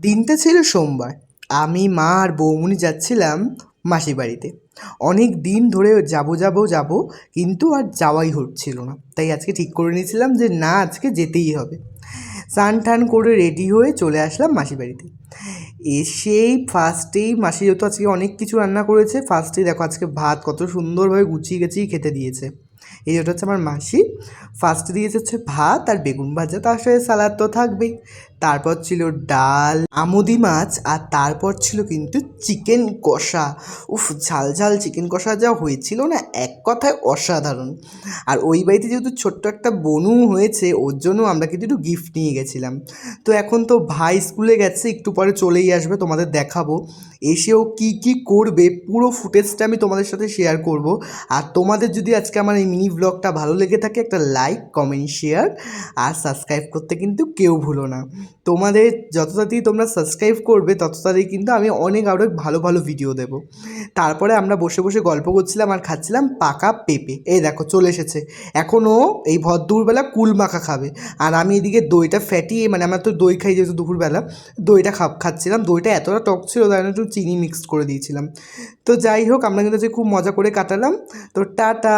দিনটা ছিল সোমবার। আমি, মা আর বৌমনি যাচ্ছিলাম মাসির বাড়িতে। অনেক দিন ধরে যাব কিন্তু আর যাওয়াই হচ্ছিল না। তাই আজকে ঠিক করে নিয়েছিলাম যে না, আজকে যেতেই হবে। স্নান টান করে রেডি হয়ে চলে আসলাম মাসির বাড়িতে। এসেই ফার্স্টেই মাসি যেহেতু আজকে অনেক কিছু রান্না করেছে, ফার্স্টেই দেখো আজকে ভাত কত সুন্দরভাবে গুছিয়ে গেছিয়ে খেতে দিয়েছে। এই যেটা হচ্ছে আমার মাসি। ফার্স্টে দিয়েছে হচ্ছে ভাত আর বেগুন ভাজা, তার সাথে সালাদ তো থাকবেই। তারপর ছিল ডাল, আমুদি মাছ, আর তারপর ছিল কিন্তু চিকেন কষা। উফ, ঝাল ঝাল চিকেন কষা যা হয়েছিল না, এক কথায় অসাধারণ। আর ওই বাড়িতে যেহেতু ছোট্ট একটা বনু হয়েছে, ওর জন্য আমরা কিন্তু একটু গিফট নিয়ে গেছিলাম। তো এখন তো ভাই স্কুলে গেছে, একটু পরে চলেই আসবে, তোমাদের দেখাবো এসেও কি কি করবে। পুরো ফুটেজটা আমি তোমাদের সাথে শেয়ার করব। আর তোমাদের যদি আজকে আমার এই মিনি ব্লগটা ভালো লেগে থাকে, একটা লাইক, কমেন্ট, শেয়ার আর সাবস্ক্রাইব করতে কিন্তু কেউ ভুলো না। তোমাদের যত তাড়াতাড়ি তোমরা সাবস্ক্রাইব করবে, তত তাড়াতাড়ি কিন্তু আমি অনেক ভালো ভালো ভিডিও দেবো। তারপরে আমরা বসে বসে গল্প করছিলাম আর খাচ্ছিলাম পাকা পেঁপে। এই দেখো চলে এসেছে। এখনও এই ভর দুপুরবেলা কুল মাখা খাবে। আর আমি এদিকে দইটা ফ্যাটিয়ে, মানে আমরা তো দই খাই যেহেতু দুপুরবেলা, দইটা খাচ্ছিলাম। দইটা এতটা টক ছিল, তাই জন্য একটু চিনি মিক্সড করে দিয়েছিলাম। তো যাই হোক, আমরা কিন্তু আজকে খুব মজা করে কাটালাম। তো টাটা।